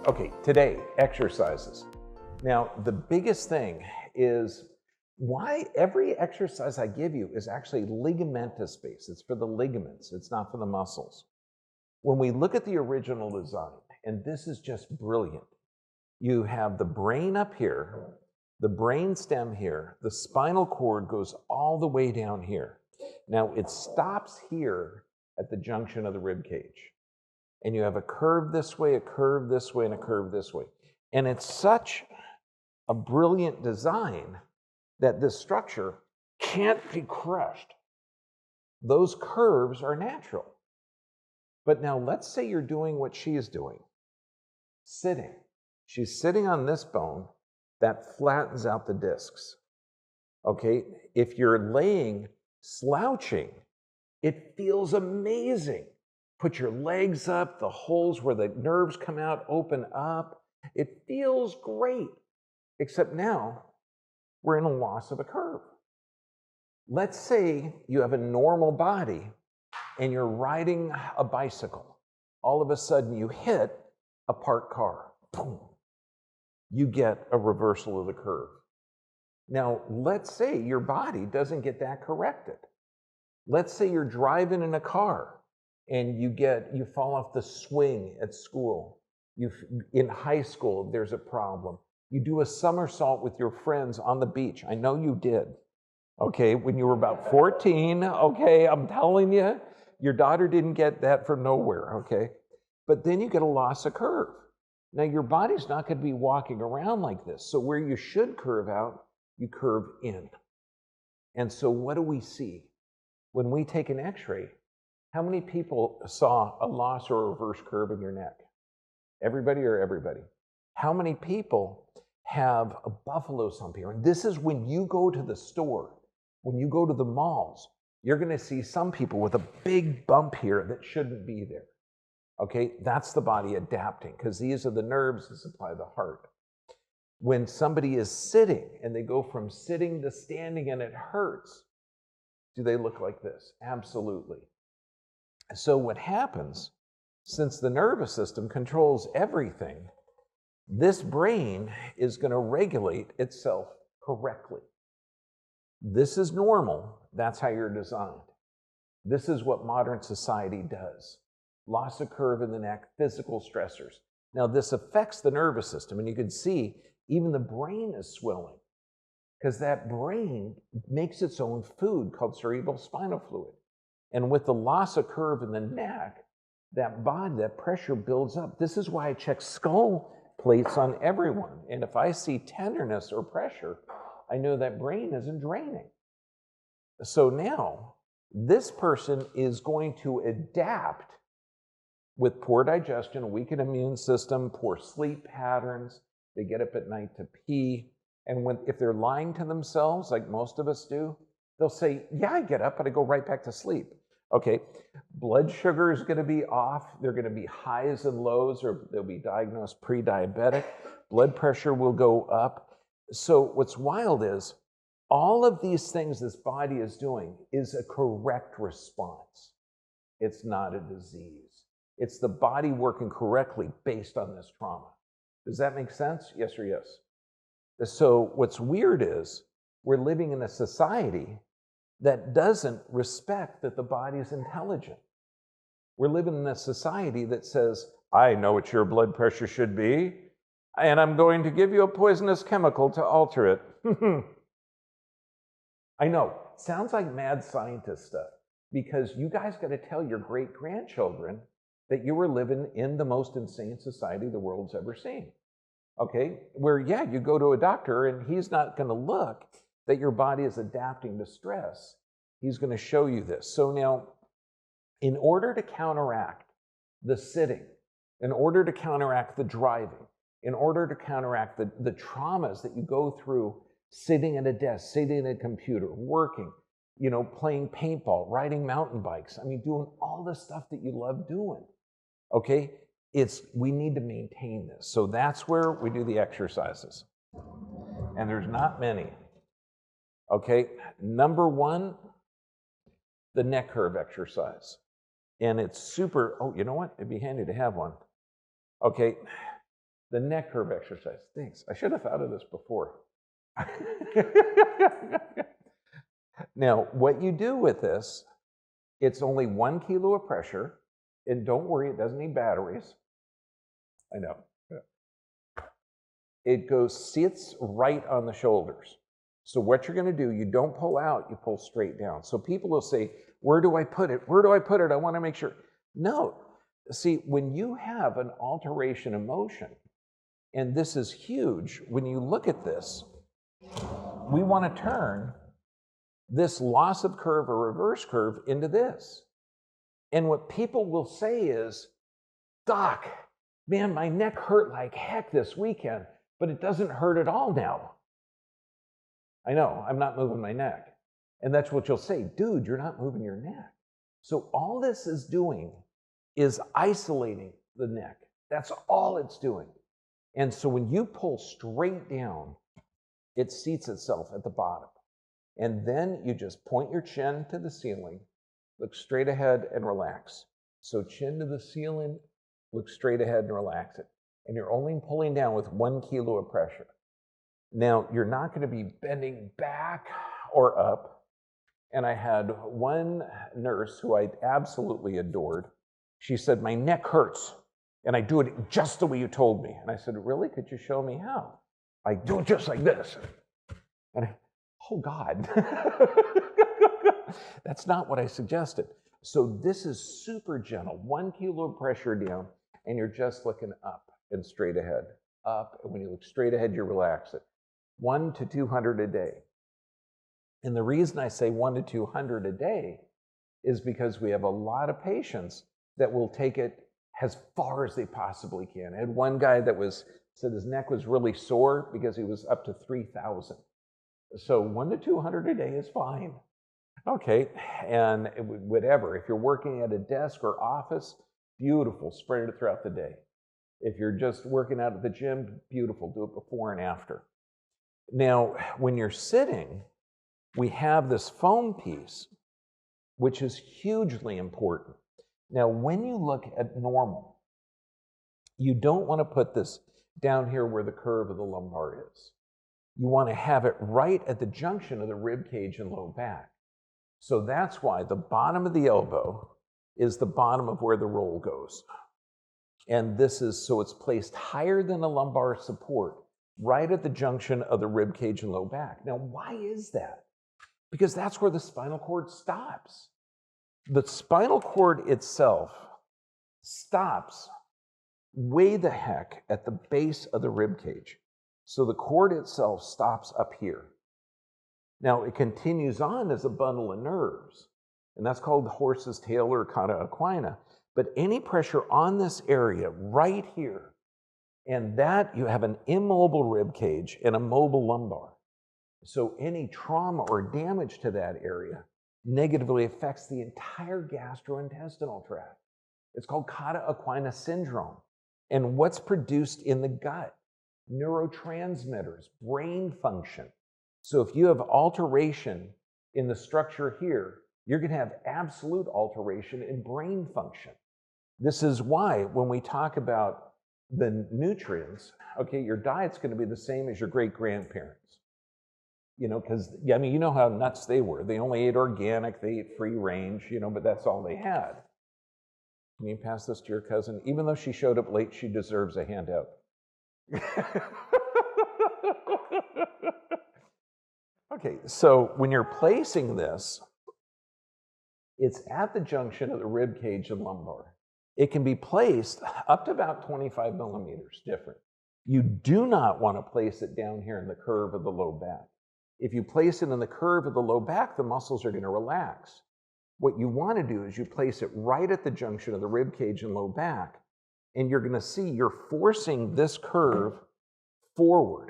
Okay, today, exercises. Now, the biggest thing is why every exercise I give you is actually ligamentous based. It's for the ligaments, it's not for the muscles. When we look at the original design, and this is just brilliant, you have the brain up here, the brain stem here, the spinal cord goes all the way down here. Now, it stops here at the junction of the rib cage. And you have a curve this way, a curve this way, and a curve this way. And it's such a brilliant design that this structure can't be crushed. Those curves are natural. But now let's say you're doing what she is doing, sitting. She's sitting on this bone that flattens out the discs. Okay, if you're laying slouching, it feels amazing. Put your legs up, the holes where the nerves come out open up. It feels great, except now we're in a loss of a curve. Let's say you have a normal body and you're riding a bicycle. All of a sudden you hit a parked car. Boom. You get a reversal of the curve. Now, let's say your body doesn't get that corrected. Let's say you're driving in a car and you fall off the swing at school. In high school, there's a problem. You do a somersault with your friends on the beach. I know you did, okay, when you were about 14, okay, I'm telling you, your daughter didn't get that from nowhere, okay? But then you get a loss of curve. Now, your body's not going to be walking around like this. So where you should curve out, you curve in. And so what do we see? When we take an x-ray, how many people saw a loss or a reverse curve in your neck? Everybody or everybody? How many people have a buffalo stump here? And this is when you go to the store, when you go to the malls, you're going to see some people with a big bump here that shouldn't be there. Okay, that's the body adapting because these are the nerves that supply the heart. When somebody is sitting and they go from sitting to standing and it hurts, do they look like this? Absolutely. So what happens, since the nervous system controls everything, this brain is going to regulate itself correctly. This is normal. That's how you're designed. This is what modern society does. Loss of curve in the neck, physical stressors. Now, this affects the nervous system, and you can see even the brain is swelling because that brain makes its own food called cerebral spinal fluid. And with the loss of curve in the neck, that body, that pressure builds up. This is why I check skull plates on everyone. And if I see tenderness or pressure, I know that brain isn't draining. So now, this person is going to adapt with poor digestion, weakened immune system, poor sleep patterns. They get up at night to pee. And if they're lying to themselves, like most of us do, they'll say, yeah, I get up, but I go right back to sleep. Okay, blood sugar is going to be off. They're going to be highs and lows, or they'll be diagnosed pre-diabetic. Blood pressure will go up. So what's wild is all of these things this body is doing is a correct response. It's not a disease. It's the body working correctly based on this trauma. Does that make sense? Yes or yes? So what's weird is we're living in a society that doesn't respect that the body is intelligent. We're living in a society that says, I know what your blood pressure should be, and I'm going to give you a poisonous chemical to alter it. I know, sounds like mad scientist stuff, because you guys got to tell your great-grandchildren that you were living in the most insane society the world's ever seen. Okay, where, yeah, you go to a doctor and he's not going to look that your body is adapting to stress. He's going to show you this. So now, in order to counteract the sitting, in order to counteract the driving, in order to counteract the traumas that you go through sitting at a desk, sitting at a computer, working, playing paintball, riding mountain bikes, doing all the stuff that you love doing, okay? We need to maintain this. So that's where we do the exercises. And there's not many. Okay, number one, the neck curve exercise. And it's super, oh, you know what? It'd be handy to have one. Okay, The neck curve exercise. Thanks. I should have thought of this before. Now, what you do with this, it's only 1 kilo of pressure, and don't worry, it doesn't need batteries. I know. It sits right on the shoulders. So what you're going to do, you don't pull out, you pull straight down. So people will say, where do I put it? Where do I put it? I want to make sure. No. See, when you have an alteration in motion, and this is huge, when you look at this, we want to turn this loss of curve or reverse curve into this. And what people will say is, Doc, man, my neck hurt like heck this weekend, but it doesn't hurt at all now. I know, I'm not moving my neck. And that's what you'll say, dude, you're not moving your neck. So all this is doing is isolating the neck. That's all it's doing. And so when you pull straight down, it seats itself at the bottom. And then you just point your chin to the ceiling, look straight ahead and relax. So chin to the ceiling, look straight ahead and relax it. And you're only pulling down with 1 kilo of pressure. Now, you're not going to be bending back or up. And I had one nurse who I absolutely adored. She said, my neck hurts, and I do it just the way you told me. And I said, really? Could you show me how? I do it just like this. And oh, God. That's not what I suggested. So this is super gentle. 1 kilo of pressure down, and you're just looking up and straight ahead. Up, and when you look straight ahead, you relax it. 1 to 200 a day. And the reason I say 1 to 200 a day is because we have a lot of patients that will take it as far as they possibly can. I had one guy that said his neck was really sore because he was up to 3,000. So 1 to 200 a day is fine. Okay, and whatever. If you're working at a desk or office, beautiful, spread it throughout the day. If you're just working out at the gym, beautiful, do it before and after. Now, when you're sitting, we have this foam piece, which is hugely important. Now, when you look at normal, you don't want to put this down here where the curve of the lumbar is. You want to have it right at the junction of the rib cage and low back. So that's why the bottom of the elbow is the bottom of where the roll goes. And this is, so it's placed higher than the lumbar support, right at the junction of the rib cage and low back. Now, why is that? Because that's where the spinal cord stops. The spinal cord itself stops way the heck at the base of the rib cage. So the cord itself stops up here. Now, it continues on as a bundle of nerves, and that's called the horse's tail or cauda equina. But any pressure on this area right here, and that you have an immobile rib cage and a mobile lumbar. So any trauma or damage to that area negatively affects the entire gastrointestinal tract. It's called cauda equina syndrome. And what's produced in the gut? Neurotransmitters, brain function. So if you have alteration in the structure here, you're going to have absolute alteration in brain function. This is why when we talk about the nutrients, okay, your diet's going to be the same as your great-grandparents. You know, because, I mean, you know how nuts they were. They only ate organic, they ate free range, you know, but that's all they had. Can you pass this to your cousin? Even though she showed up late, she deserves a handout. Okay, so when you're placing this, it's at the junction of the rib cage and lumbar. It can be placed up to about 25 millimeters different. You do not want to place it down here in the curve of the low back. If you place it in the curve of the low back, the muscles are going to relax. What you want to do is you place it right at the junction of the rib cage and low back, and you're going to see you're forcing this curve forward.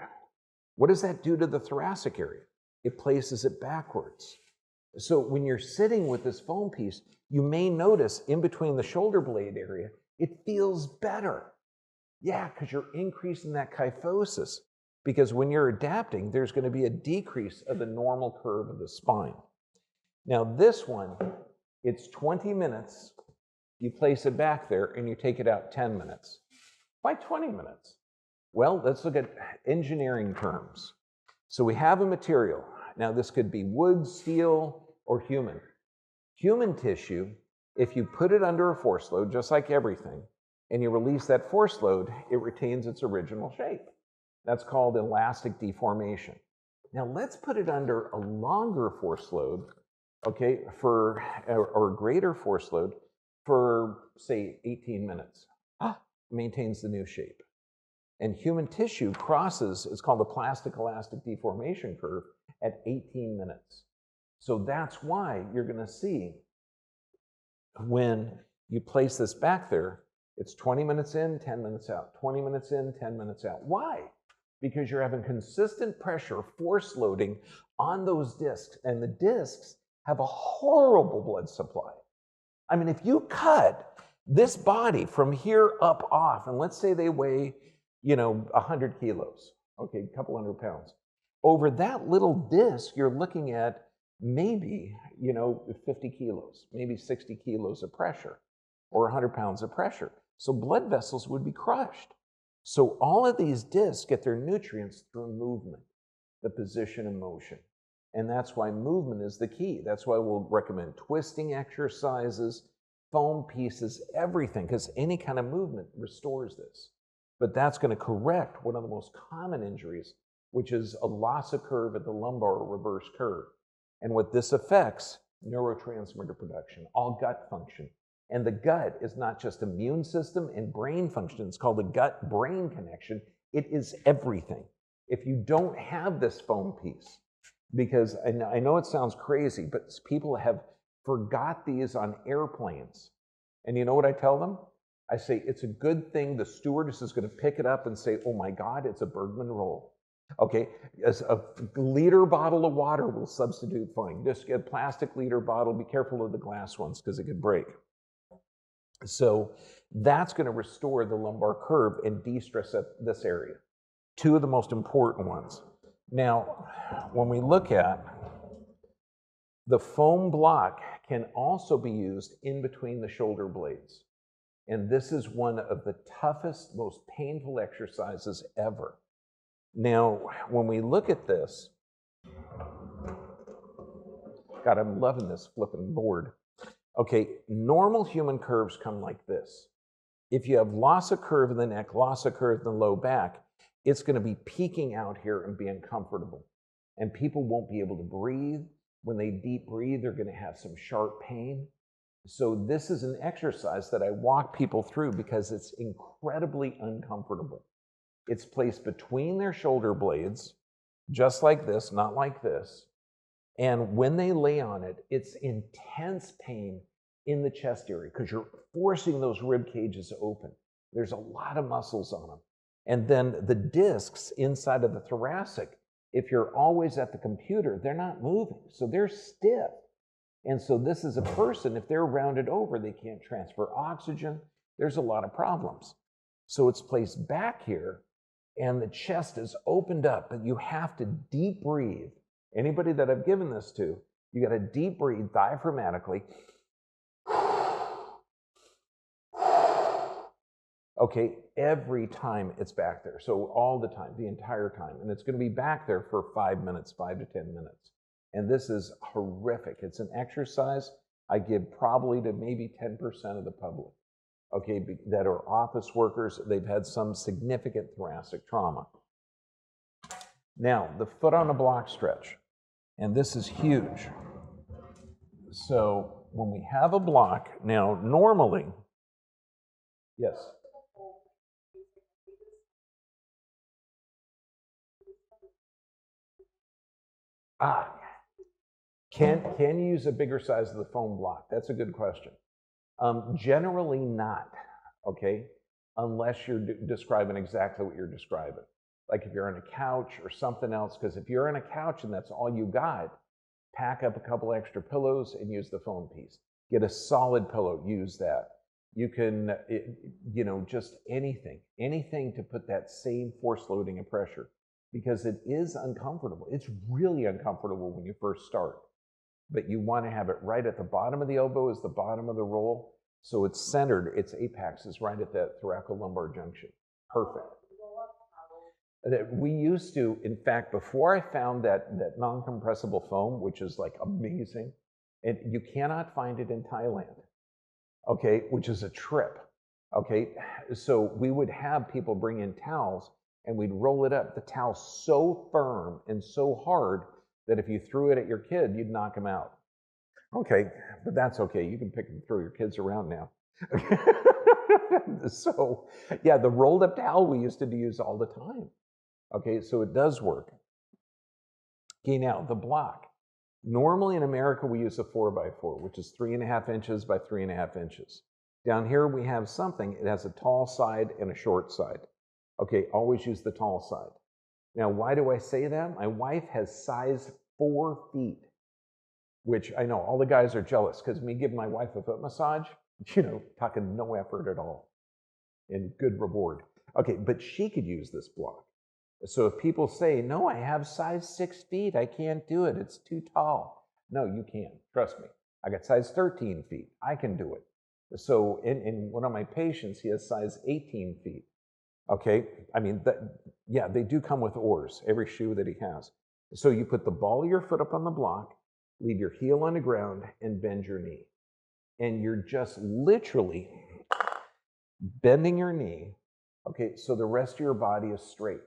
What does that do to the thoracic area? It places it backwards. So when you're sitting with this foam piece, you may notice in between the shoulder blade area, it feels better. Yeah, because you're increasing that kyphosis. Because when you're adapting, there's going to be a decrease of the normal curve of the spine. Now this one, it's 20 minutes. You place it back there and you take it out 10 minutes. Why 20 minutes? Well, let's look at engineering terms. So we have a material. Now this could be wood, steel, or human. Human tissue, if you put it under a force load, just like everything, and you release that force load, it retains its original shape. That's called elastic deformation. Now let's put it under a longer force load, okay, or greater force load for, say, 18 minutes. Maintains the new shape. And human tissue crosses, it's called the plastic elastic deformation curve, at 18 minutes. So that's why you're going to see when you place this back there, it's 20 minutes in, 10 minutes out, 20 minutes in, 10 minutes out. Why? Because you're having consistent pressure, force loading on those discs, and the discs have a horrible blood supply. I mean, if you cut this body from here up off, and let's say they weigh, 100 kilos, okay, a couple hundred pounds. Over that little disc, you're looking at maybe, 50 kilos, maybe 60 kilos of pressure, or 100 pounds of pressure. So blood vessels would be crushed. So all of these discs get their nutrients through movement, the position and motion. And that's why movement is the key. That's why we'll recommend twisting exercises, foam pieces, everything, because any kind of movement restores this. But that's going to correct one of the most common injuries, which is a loss of curve at the lumbar or reverse curve. And what this affects, neurotransmitter production, all gut function. And the gut is not just immune system and brain function. It's called the gut-brain connection. It is everything. If you don't have this foam piece, because I know it sounds crazy, but people have forgot these on airplanes. And you know what I tell them? I say, it's a good thing the stewardess is going to pick it up and say, oh my God, it's a Bergman roll. Okay, as a liter bottle of water will substitute fine. Just get a plastic liter bottle. Be careful of the glass ones because it could break. So that's going to restore the lumbar curve and de-stress this area. Two of the most important ones. Now, when we look at the foam block can also be used in between the shoulder blades. And this is one of the toughest, most painful exercises ever. Now, when we look at this, God, I'm loving this flipping board. Okay, normal human curves come like this. If you have loss of curve in the neck, loss of curve in the low back, it's going to be peaking out here and be uncomfortable. And people won't be able to breathe. When they deep breathe, they're going to have some sharp pain. So this is an exercise that I walk people through because it's incredibly uncomfortable. It's placed between their shoulder blades, just like this, not like this. And when they lay on it, it's intense pain in the chest area because you're forcing those rib cages open. There's a lot of muscles on them. And then the discs inside of the thoracic, if you're always at the computer, they're not moving, so they're stiff. And so this is a person, if they're rounded over, they can't transfer oxygen. There's a lot of problems. So it's placed back here, and the chest is opened up, but you have to deep breathe. Anybody that I've given this to, you got to deep breathe diaphragmatically. Okay, every time it's back there. So all the time, the entire time. And it's going to be back there for 5 minutes, 5 to 10 minutes. And this is horrific. It's an exercise I give probably to maybe 10% of the public, okay, that are office workers. They've had some significant thoracic trauma. Now, the foot on a block stretch. And this is huge. So when we have a block, now normally, yes? Can you use a bigger size of the foam block? That's a good question. Generally not, okay, unless you're describing exactly what you're describing. Like if you're on a couch or something else, because if you're on a couch and that's all you got, pack up a couple extra pillows and use the foam piece. Get a solid pillow, use that. You can, just anything to put that same force loading and pressure, because it is uncomfortable. It's really uncomfortable when you first start. But you want to have it right at the bottom of the elbow is the bottom of the roll. So it's centered, its apex is right at that thoracolumbar junction. Perfect. That we used to, in fact, before I found that non-compressible foam, which is like amazing, and you cannot find it in Thailand, okay, which is a trip, okay? So we would have people bring in towels and we'd roll it up, the towel so firm and so hard that if you threw it at your kid, you'd knock him out. Okay, but that's okay. You can pick and throw your kids around now. So, yeah, the rolled up towel we used to use all the time. Okay, so it does work. Okay, now the block. Normally in America, we use a 4x4, which is 3.5 inches by 3.5 inches. Down here, we have something. It has a tall side and a short side. Okay, always use the tall side. Now, why do I say that? My wife has size 4 feet, which I know all the guys are jealous because me giving my wife a foot massage, talking no effort at all and good reward. Okay, but she could use this block. So if people say, no, I have size 6 feet, I can't do it, it's too tall. No, you can, trust me. I got size 13 feet, I can do it. So in one of my patients, he has size 18 feet. Okay, I mean, yeah, they do come with oars, every shoe that he has. So you put the ball of your foot up on the block, leave your heel on the ground, and bend your knee. And you're just literally bending your knee, okay, so the rest of your body is straight.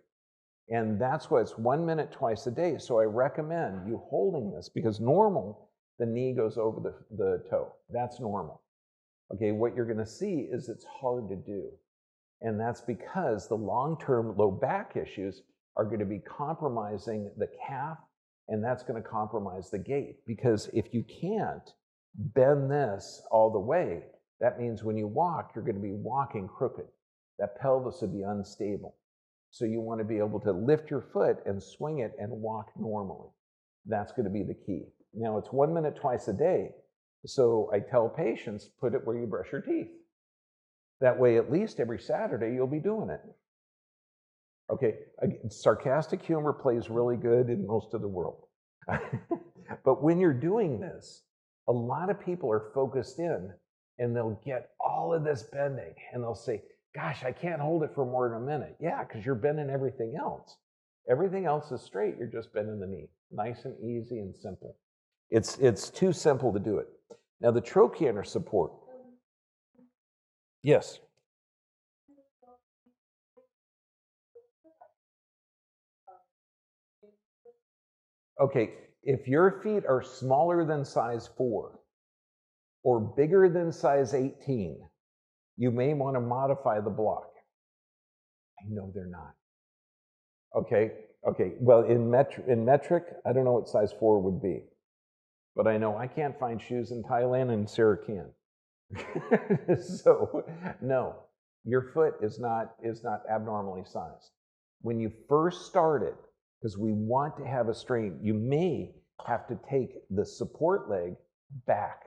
And that's why it's 1 minute twice a day. So I recommend you holding this because normal, the knee goes over the toe. That's normal. Okay, what you're going to see is it's hard to do. And that's because the long-term low back issues are going to be compromising the calf, and that's going to compromise the gait. Because if you can't bend this all the way, that means when you walk, you're going to be walking crooked. That pelvis would be unstable. So you want to be able to lift your foot and swing it and walk normally. That's going to be the key. Now, it's 1 minute twice a day. So I tell patients, put it where you brush your teeth. That way, at least every Saturday, you'll be doing it. Okay, sarcastic humor plays really good in most of the world. But when you're doing this, a lot of people are focused in and they'll get all of this bending and they'll say, gosh, I can't hold it for more than a minute. Yeah, because you're bending everything else. Everything else is straight, you're just bending the knee. Nice and easy and simple. It's too simple to do it. Now the trochanter support. Yes. Okay, if your feet are smaller than size 4 or bigger than size 18, you may want to modify the block. I know they're not. Okay. Well, in metric, I don't know what size 4 would be, but I know I can't find shoes in Thailand, and Sarah can. So, no, your foot is not abnormally sized. When you first start it, because we want to have a strain, you may have to take the support leg back.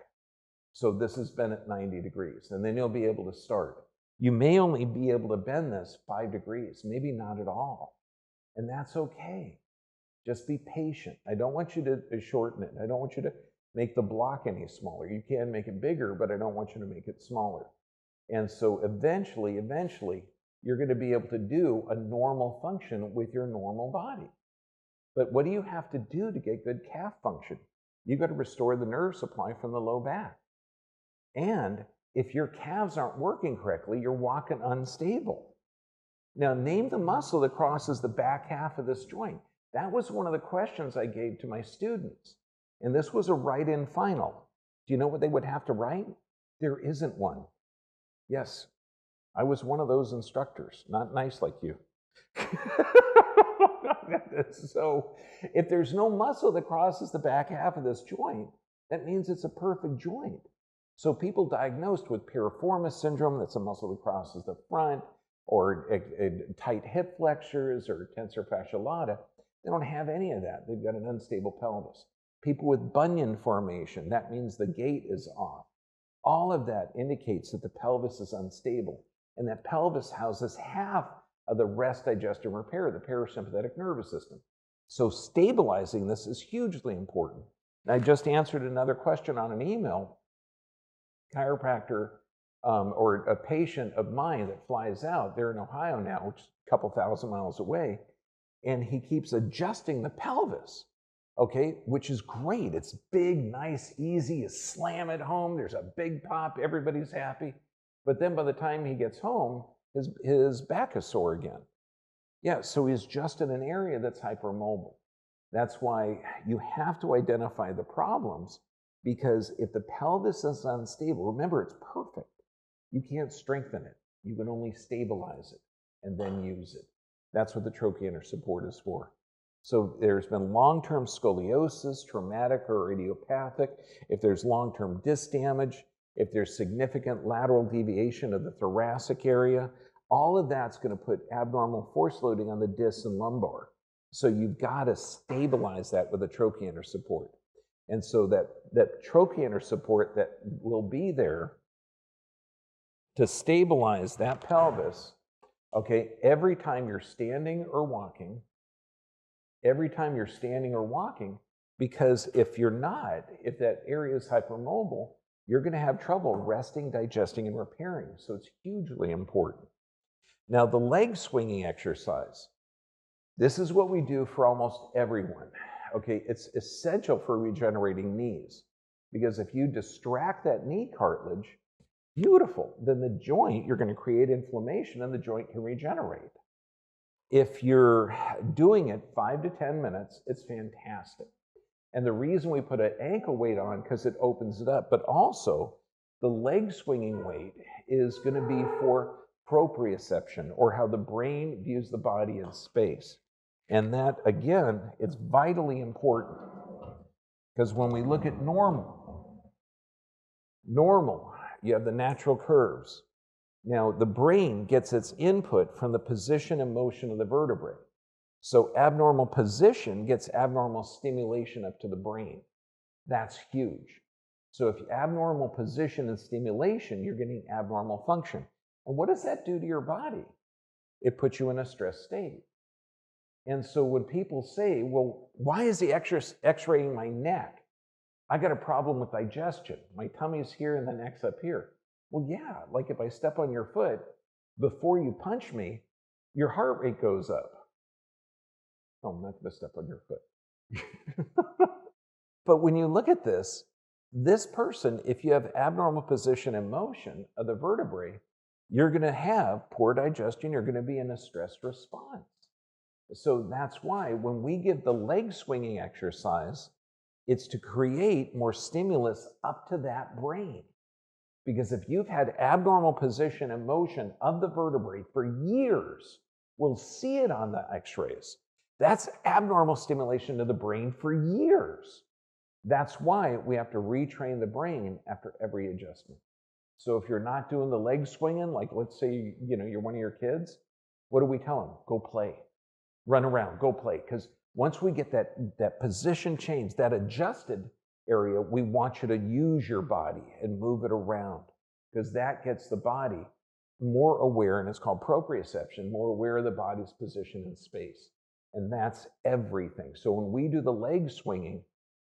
So this is bent at 90 degrees, and then you'll be able to start. You may only be able to bend this 5 degrees, maybe not at all. And that's okay. Just be patient. I don't want you to shorten it. I don't want you to make the block any smaller. You can make it bigger, but I don't want you to make it smaller. And so eventually, you're going to be able to do a normal function with your normal body. But what do you have to do to get good calf function? You've got to restore the nerve supply from the low back. And if your calves aren't working correctly, you're walking unstable. Now, name the muscle that crosses the back half of this joint. That was one of the questions I gave to my students. And this was a write-in final. Do you know what they would have to write? There isn't one. Yes, I was one of those instructors, not nice like you. So if there's no muscle that crosses the back half of this joint, that means it's a perfect joint. So people diagnosed with piriformis syndrome, that's a muscle that crosses the front, or tight hip flexors, or tensor fascia lata, they don't have any of that. They've got an unstable pelvis. People with bunion formation, that means the gait is off. All of that indicates that the pelvis is unstable, and that pelvis houses half of the rest, digest, and repair, the parasympathetic nervous system. So stabilizing this is hugely important. I just answered another question on an email. Chiropractor or a patient of mine that flies out, they're in Ohio now, which is a couple thousand miles away. and he keeps adjusting the pelvis, okay, which is great. It's big, nice, easy. You slam it home. There's a big pop. Everybody's happy. But then by the time he gets home, his back is sore again. Yeah, so he's just in an area that's hypermobile. That's why you have to identify the problems, because if the pelvis is unstable, remember, it's perfect. You can't strengthen it. You can only stabilize it and then use it. That's what the trochanter support is for. So there's been long-term scoliosis, traumatic or idiopathic, if there's long-term disc damage, if there's significant lateral deviation of the thoracic area, all of that's going to put abnormal force loading on the disc and lumbar. So you've got to stabilize that with a trochanter support. And so that trochanter support that will be there to stabilize that pelvis, okay, every time you're standing or walking, because if you're not, if that area is hypermobile, you're going to have trouble resting, digesting, and repairing. So it's hugely important. Now, the leg swinging exercise, this is what we do for almost everyone. Okay, it's essential for regenerating knees, because if you distract that knee cartilage, beautiful, then the joint, you're going to create inflammation and the joint can regenerate. If you're doing it 5 to 10 minutes, it's fantastic. And the reason we put an ankle weight on, because it opens it up, but also the leg swinging weight is going to be for proprioception, or how the brain views the body in space. And that, again, it's vitally important, because when we look at normal, you have the natural curves. Now, the brain gets its input from the position and motion of the vertebrae. So abnormal position gets abnormal stimulation up to the brain. That's huge. So if abnormal position and stimulation, you're getting abnormal function. And what does that do to your body? It puts you in a stress state. And so when people say, well, why is he x-raying my neck? I got a problem with digestion. My tummy's here and the neck's up here. Well, yeah, like if I step on your foot, before you punch me, your heart rate goes up. Oh, I'm not going to step on your foot. But when you look at this person, if you have abnormal position and motion of the vertebrae, you're going to have poor digestion. You're going to be in a stress response. So that's why when we give the leg swinging exercise, it's to create more stimulus up to that brain. Because if you've had abnormal position and motion of the vertebrae for years, we'll see it on the x-rays. That's abnormal stimulation to the brain for years. That's why we have to retrain the brain after every adjustment. So if you're not doing the leg swinging, like let's say you're one of your kids, what do we tell them? Go play. Run around, go play. Because once we get that position change, that adjusted area, we want you to use your body and move it around, because that gets the body more aware, and it's called proprioception, more aware of the body's position in space. And that's everything. So when we do the leg swinging,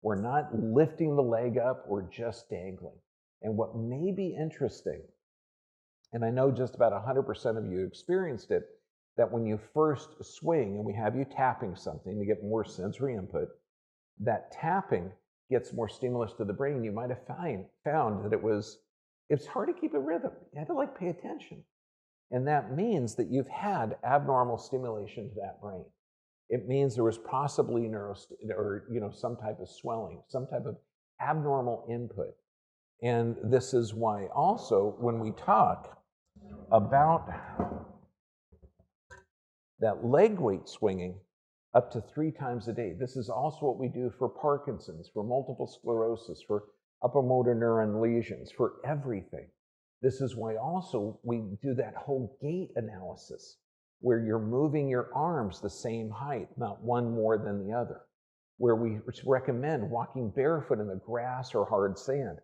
we're not lifting the leg up, we're just dangling. And what may be interesting, and I know just about 100% of you experienced it, that when you first swing and we have you tapping something to get more sensory input, that tapping gets more stimulus to the brain. You might have found that it's hard to keep a rhythm. You had to pay attention. And that means that you've had abnormal stimulation to that brain. It means there was possibly some type of swelling, some type of abnormal input. And this is why also when we talk about that leg weight swinging up to 3 times a day, this is also what we do for Parkinson's, for multiple sclerosis, for upper motor neuron lesions, for everything. This is why also we do that whole gait analysis, where you're moving your arms the same height, not one more than the other, where we recommend walking barefoot in the grass or hard sand.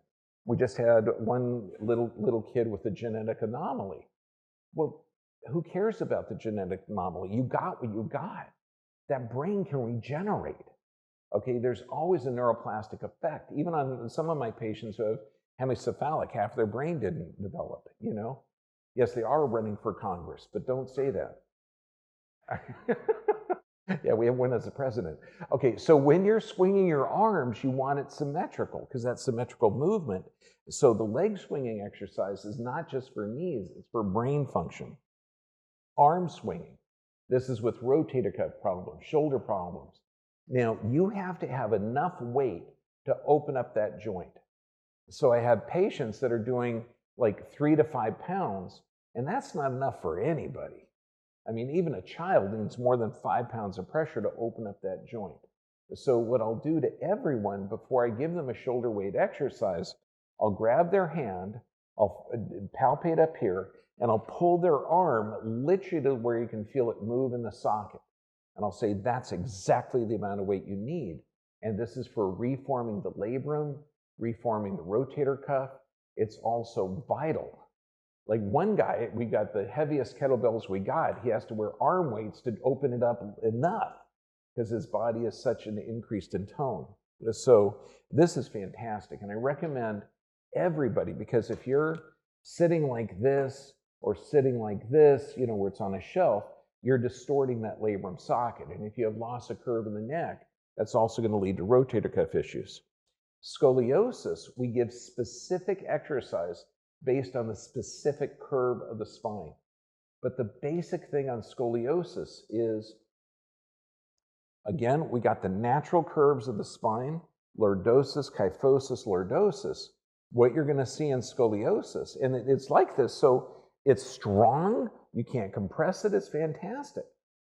We just had one little kid with a genetic anomaly. Well, who cares about the genetic anomaly? You got what you got. That brain can regenerate. Okay, there's always a neuroplastic effect. Even on some of my patients who have hemicephalic, half their brain didn't develop, Yes, they are running for Congress, but don't say that. Yeah, we have one as a president. Okay, so when you're swinging your arms, you want it symmetrical because that's symmetrical movement. So the leg swinging exercise is not just for knees, it's for brain function. Arm swinging. This is with rotator cuff problems, shoulder problems. Now, you have to have enough weight to open up that joint. So I have patients that are doing like 3 to 5 pounds, and that's not enough for anybody. I mean, even a child needs more than 5 pounds of pressure to open up that joint. So what I'll do to everyone before I give them a shoulder weight exercise, I'll grab their hand, I'll palpate up here, and I'll pull their arm literally to where you can feel it move in the socket. And I'll say, that's exactly the amount of weight you need. And this is for reforming the labrum, reforming the rotator cuff. It's also vital. Like one guy, we got the heaviest kettlebells we got. He has to wear arm weights to open it up enough because his body is such an increased in tone. So this is fantastic. And I recommend everybody, because if you're sitting like this or sitting like this, you know, where it's on a shelf, you're distorting that labrum socket. And if you have loss of curve in the neck, that's also going to lead to rotator cuff issues. Scoliosis, we give specific exercise based on the specific curve of the spine. But the basic thing on scoliosis is, again, we got the natural curves of the spine, lordosis, kyphosis, lordosis. What you're going to see in scoliosis, and it's like this, so it's strong, you can't compress it, it's fantastic.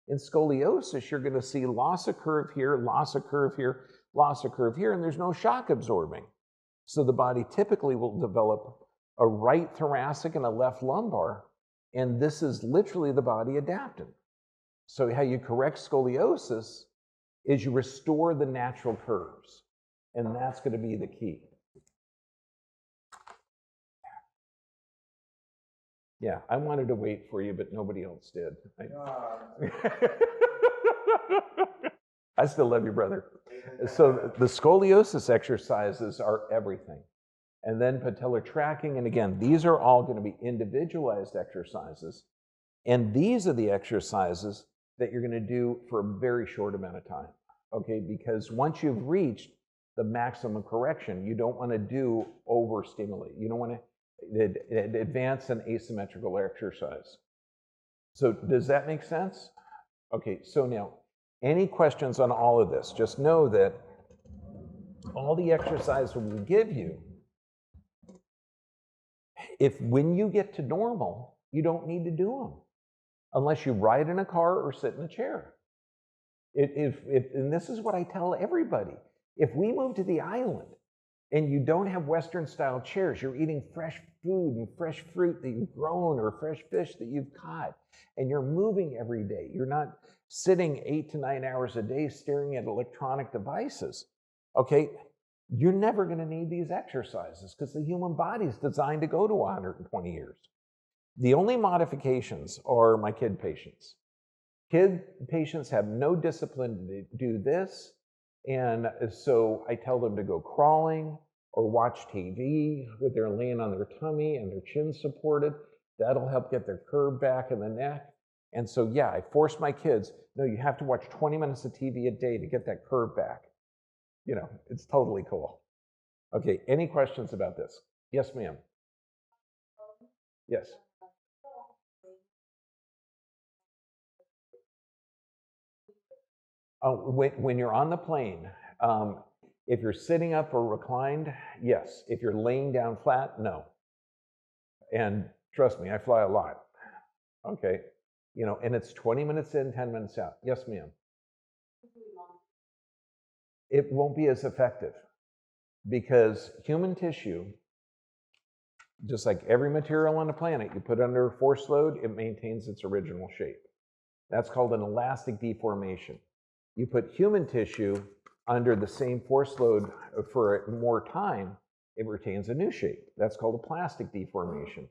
In scoliosis, you're going to see loss of curve here, loss of curve here, loss of curve here, and there's no shock absorbing. So the body typically will develop a right thoracic and a left lumbar, and this is literally the body adapting. So how you correct scoliosis is you restore the natural curves, and that's going to be the key. Yeah, I wanted to wait for you, but nobody else did. I still love you, brother. So the scoliosis exercises are everything. And then patellar tracking, and again, these are all going to be individualized exercises. And these are the exercises that you're going to do for a very short amount of time, okay? Because once you've reached the maximum correction, you don't want to do overstimulate. You don't want to advance an asymmetrical exercise. So does that make sense? Okay, so now, any questions on all of this? Just know that all the exercises we give you, if when you get to normal, you don't need to do them unless you ride in a car or sit in a chair. And this is what I tell everybody. If we move to the island and you don't have Western style chairs, you're eating fresh food and fresh fruit that you've grown or fresh fish that you've caught, and you're moving every day. You're not sitting 8 to 9 hours a day staring at electronic devices, okay? You're never going to need these exercises because the human body is designed to go to 120 years. The only modifications are my kid patients. Kid patients have no discipline to do this, and so I tell them to go crawling or watch TV with their laying on their tummy and their chin supported. That'll help get their curve back in the neck. And so, yeah, I force my kids, no, you have to watch 20 minutes of TV a day to get that curve back. You know, it's totally cool. Okay, any questions about this? Yes, ma'am. Yes. When you're on the plane, if you're sitting up or reclined, yes. If you're laying down flat, no. And trust me, I fly a lot. Okay, you know, and it's 20 minutes in, 10 minutes out. Yes, ma'am. It won't be as effective because human tissue, just like every material on the planet, you put under a force load, it maintains its original shape. That's called an elastic deformation. You put human tissue under the same force load for more time, it retains a new shape. That's called a plastic deformation.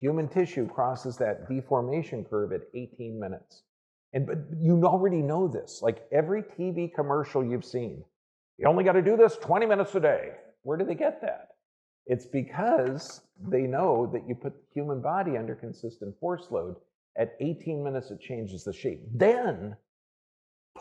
Human tissue crosses that deformation curve at 18 minutes. But you already know this. Like every TV commercial you've seen, you only got to do this 20 minutes a day. Where do they get that? It's because they know that you put the human body under consistent force load. At 18 minutes, it changes the shape. Then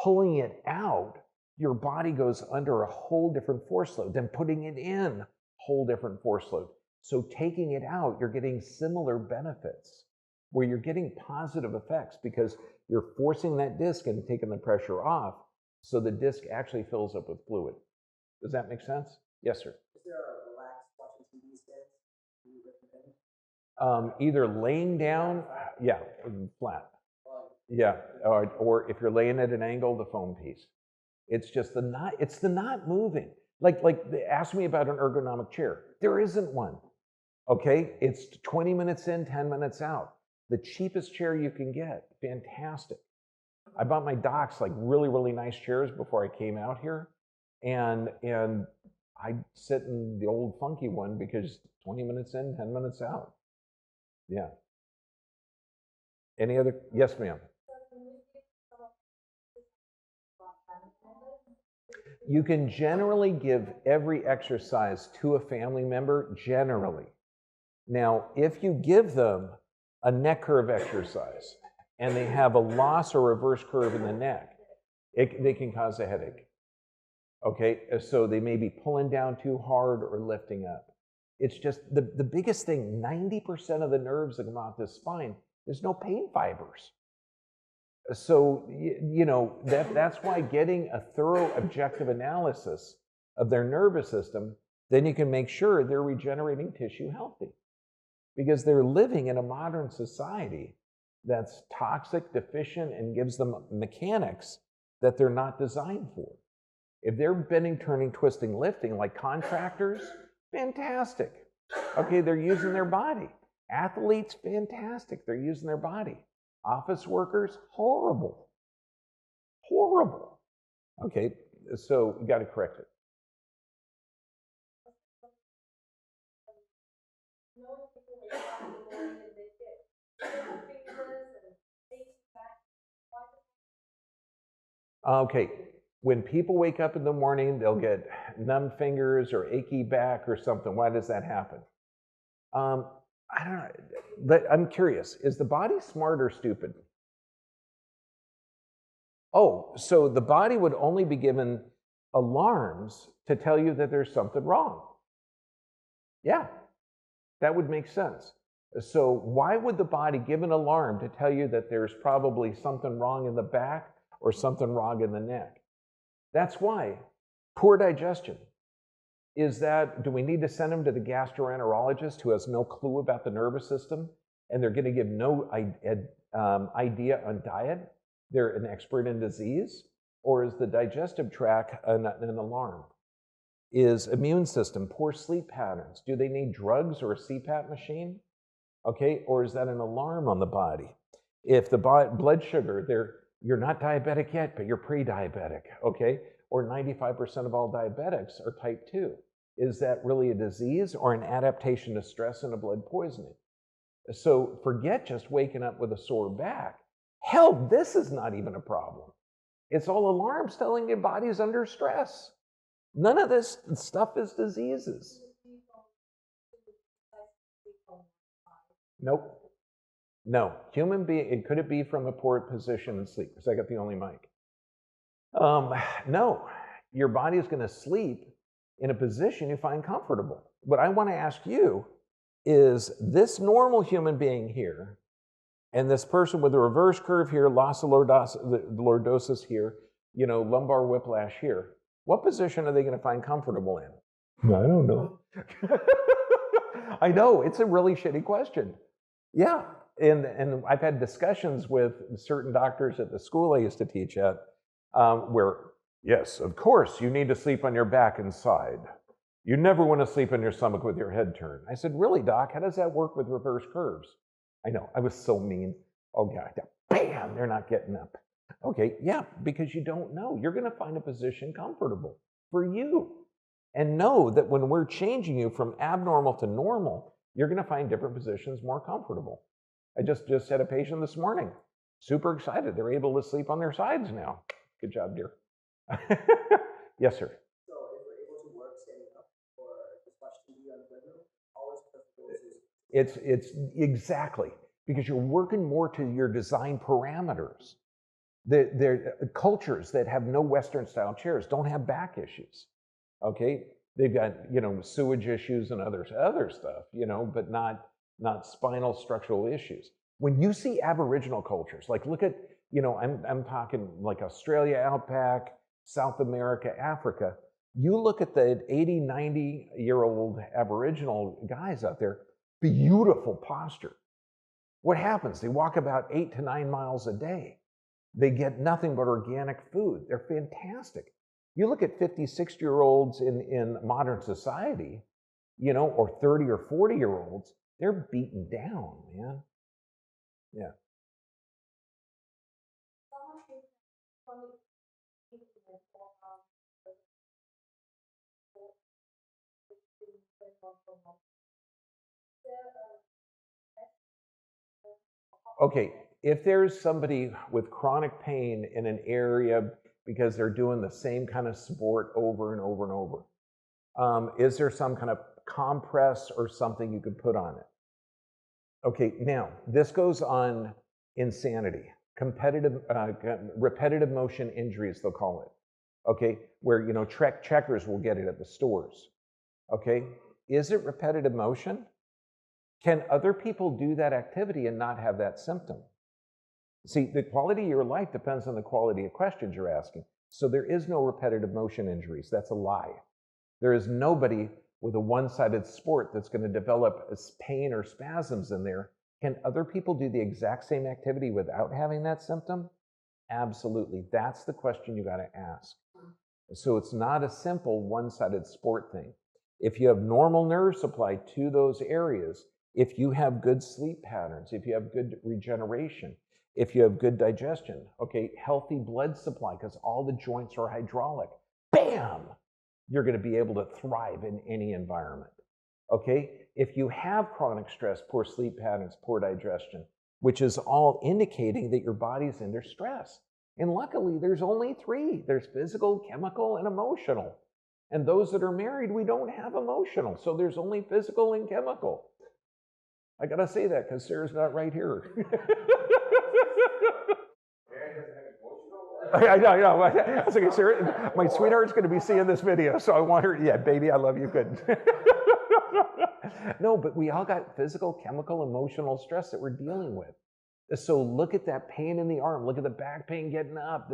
Pulling it out, your body goes under a whole different force load. Then putting it in, whole different force load. So taking it out, you're getting similar benefits where you're getting positive effects because you're forcing that disc and taking the pressure off, so the disc actually fills up with fluid. Does that make sense? Yes, sir. Is there a relaxed watching TV stance you recommend? Either laying down, yeah, flat. Yeah, or if you're laying at an angle, the foam piece. It's just the not, it's the not moving. Like they asked me about an ergonomic chair. There isn't one, okay? It's 20 minutes in, 10 minutes out. The cheapest chair you can get, fantastic. I bought my docs like really, really nice chairs before I came out here. And I sit in the old funky one because 20 minutes in, 10 minutes out. Yeah. Any other? Yes, ma'am. You can generally give every exercise to a family member, generally. Now, if you give them a neck curve exercise and they have a loss or reverse curve in the neck, they can cause a headache. Okay, so they may be pulling down too hard or lifting up. It's just the biggest thing, 90% of the nerves that come off the spine, there's no pain fibers. So, you know, that's why getting a thorough objective analysis of their nervous system, then you can make sure they're regenerating tissue healthy. Because they're living in a modern society that's toxic, deficient, and gives them mechanics that they're not designed for. If they're bending, turning, twisting, lifting like contractors, fantastic. Okay, they're using their body. Athletes, fantastic. They're using their body. Office workers, horrible. Horrible. Okay, so we got to correct it. Okay, when people wake up in the morning, they'll get numb fingers or achy back or something. Why does that happen? I don't know, but I'm curious, is the body smart or stupid? Oh, so the body would only be given alarms to tell you that there's something wrong. Yeah, that would make sense. So why would the body give an alarm to tell you that there's probably something wrong in the back or something wrong in the neck? That's why. Poor digestion. Do we need to send them to the gastroenterologist who has no clue about the nervous system and they're going to give no idea on diet? They're an expert in disease? Or is the digestive tract an alarm? Is immune system, poor sleep patterns? Do they need drugs or a CPAP machine? Okay, or is that an alarm on the body? If the blood sugar, you're not diabetic yet, but you're pre-diabetic, okay? Or 95% of all diabetics are type 2. Is that really a disease or an adaptation to stress and a blood poisoning? So forget just waking up with a sore back. Hell, this is not even a problem. It's all alarms telling your body's under stress. None of this stuff is diseases. Nope. No. Human being, could it be from a poor position in sleep? Because I got the only mic. No. Your body is going to sleep in a position you find comfortable. What I want to ask you is this normal human being here and this person with a reverse curve here, loss of lordosis here, you know, lumbar whiplash here, what position are they going to find comfortable in? I don't know. I know, it's a really shitty question. Yeah, and I've had discussions with certain doctors at the school I used to teach at where, yes, of course, you need to sleep on your back and side. You never want to sleep on your stomach with your head turned. I said, really, doc, how does that work with reverse curves? I know, I was so mean. Oh, God, bam, they're not getting up. Okay, yeah, because you don't know. You're going to find a position comfortable for you. And know that when we're changing you from abnormal to normal, you're going to find different positions more comfortable. I just had a patient this morning, super excited. They're able to sleep on their sides now. Good job, dear. Yes, sir. So if we're able to work standing up or just watch TV on the living room, always It's exactly, because you're working more to your design parameters. Cultures that have no Western style chairs don't have back issues. Okay, they've got, you know, sewage issues and other stuff, you know, but not spinal structural issues. When you see Aboriginal cultures, like look at, you know, I'm talking like Australia outback, South America, Africa. You look at the 80, 90-year-old Aboriginal guys out there, beautiful posture. What happens? They walk about 8 to 9 miles a day. They get nothing but organic food. They're fantastic. You look at 50, 60-year-olds in modern society, you know, or 30 or 40-year-olds, they're beaten down, man. Yeah. Okay, if there's somebody with chronic pain in an area because they're doing the same kind of sport over and over and over, is there some kind of compress or something you could put on it? Okay, now this goes on insanity, repetitive motion injuries, they'll call it. Okay, where, you know, checkers will get it at the stores. Okay, is it repetitive motion? Can other people do that activity and not have that symptom? See, the quality of your life depends on the quality of questions you're asking. So there is no repetitive motion injuries. That's a lie. There is nobody with a one-sided sport that's going to develop pain or spasms in there. Can other people do the exact same activity without having that symptom? Absolutely. That's the question you got to ask. So it's not a simple one-sided sport thing. If you have normal nerve supply to those areas, if you have good sleep patterns, if you have good regeneration, if you have good digestion, okay, healthy blood supply, because all the joints are hydraulic, bam, you're going to be able to thrive in any environment. Okay, if you have chronic stress, poor sleep patterns, poor digestion, which is all indicating that your body's under stress. And luckily, there's only three. There's physical, chemical, and emotional. And those that are married, we don't have emotional. So there's only physical and chemical. I got to say that because Sarah's not right here. I know. I was like, Sarah, my sweetheart's going to be seeing this video, so I want her, yeah, baby, I love you, good. No, but we all got physical, chemical, emotional stress that we're dealing with. So look at that pain in the arm. Look at the back pain getting up.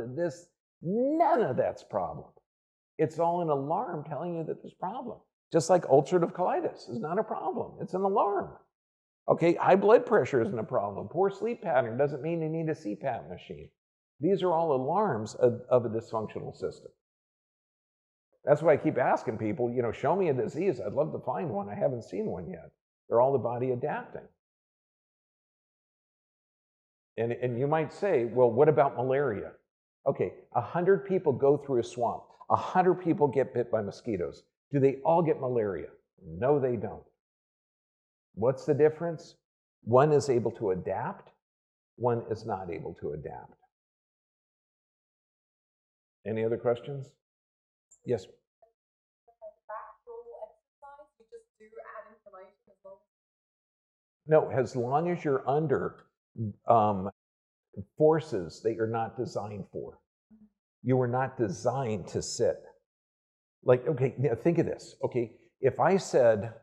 None of that's problem. It's all an alarm telling you that there's a problem. Just like ulcerative colitis is not a problem. It's an alarm. Okay, high blood pressure isn't a problem. Poor sleep pattern doesn't mean you need a CPAP machine. These are all alarms of a dysfunctional system. That's why I keep asking people, you know, show me a disease. I'd love to find one. I haven't seen one yet. They're all the body adapting. And you might say, well, what about malaria? Okay, 100 people go through a swamp. 100 people get bit by mosquitoes. Do they all get malaria? No, they don't. What's the difference? One is able to adapt. One is not able to adapt. Any other questions? Yes. No, as long as you're under forces that you're not designed for. You were not designed to sit. Like, okay, now think of this. Okay, if I said,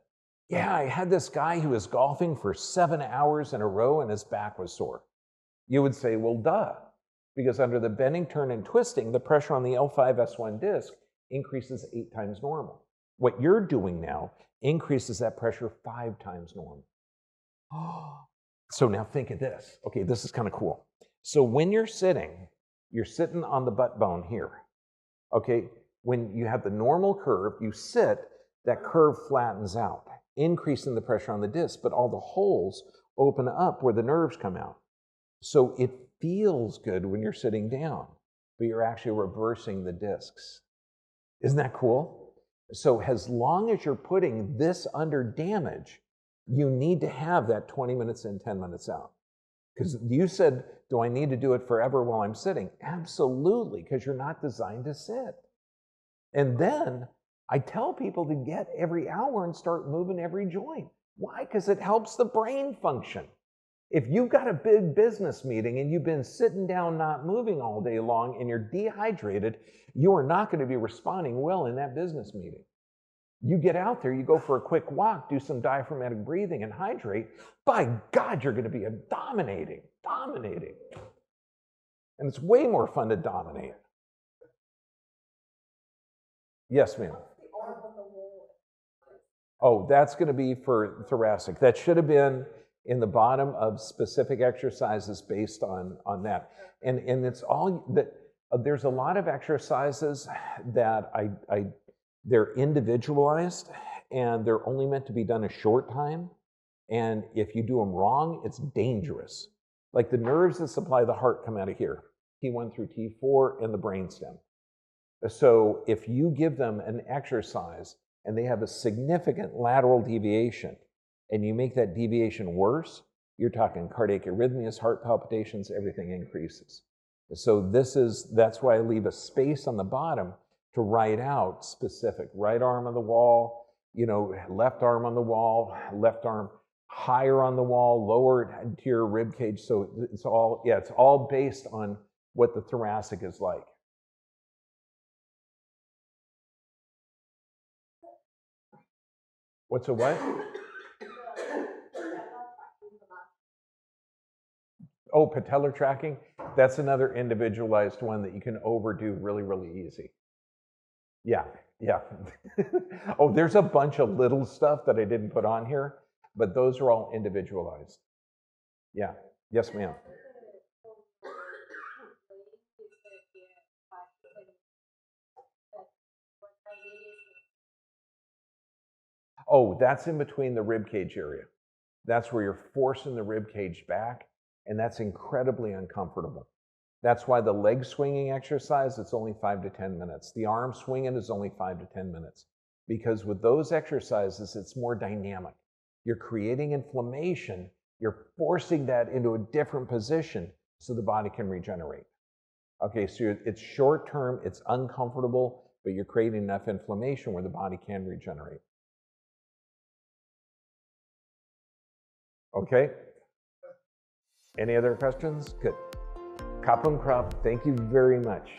yeah, I had this guy who was golfing for 7 hours in a row and his back was sore. You would say, well, duh. Because under the bending, turn, and twisting, the pressure on the L5-S1 disc increases 8 times normal. What you're doing now increases that pressure 5 times normal. So now think of this. Okay, this is kind of cool. So when you're sitting on the butt bone here. Okay, when you have the normal curve, you sit, that curve flattens out, increasing the pressure on the disc, but all the holes open up where the nerves come out. So it feels good when you're sitting down, but you're actually reversing the discs. Isn't that cool? So as long as you're putting this under damage, you need to have that 20 minutes in, 10 minutes out. Because you said, do I need to do it forever while I'm sitting? Absolutely, because you're not designed to sit. And then I tell people to get every hour and start moving every joint. Why? Because it helps the brain function. If you've got a big business meeting and you've been sitting down not moving all day long and you're dehydrated, you are not going to be responding well in that business meeting. You get out there, you go for a quick walk, do some diaphragmatic breathing and hydrate. By God, you're going to be dominating. And it's way more fun to dominate. Yes, ma'am. Oh, that's going to be for thoracic. That should have been in the bottom of specific exercises based on that. And it's all that there's a lot of exercises that they're individualized and they're only meant to be done a short time. And if you do them wrong, it's dangerous. Like the nerves that supply the heart come out of here, T1 through T4 and the brainstem. So if you give them an exercise and they have a significant lateral deviation and you make that deviation worse, you're talking cardiac arrhythmias, heart palpitations, everything increases. So that's why I leave a space on the bottom to write out specific. Right arm on the wall, left arm on the wall, left arm higher on the wall, lower anterior rib cage. So it's all based on what the thoracic is like. What's a what? Oh, patellar tracking. That's another individualized one that you can overdo really, really easy. Yeah. Oh, there's a bunch of little stuff that I didn't put on here, but those are all individualized. Yeah. Yes, ma'am. Oh, that's in between the rib cage area. That's where you're forcing the rib cage back, and that's incredibly uncomfortable. That's why the leg swinging exercise, it's only 5 to 10 minutes. The arm swinging is only 5 to 10 minutes. Because with those exercises, it's more dynamic. You're creating inflammation, you're forcing that into a different position so the body can regenerate. Okay, so it's short term, it's uncomfortable, but you're creating enough inflammation where the body can regenerate. Okay? Any other questions? Good. Kapun Krap, thank you very much.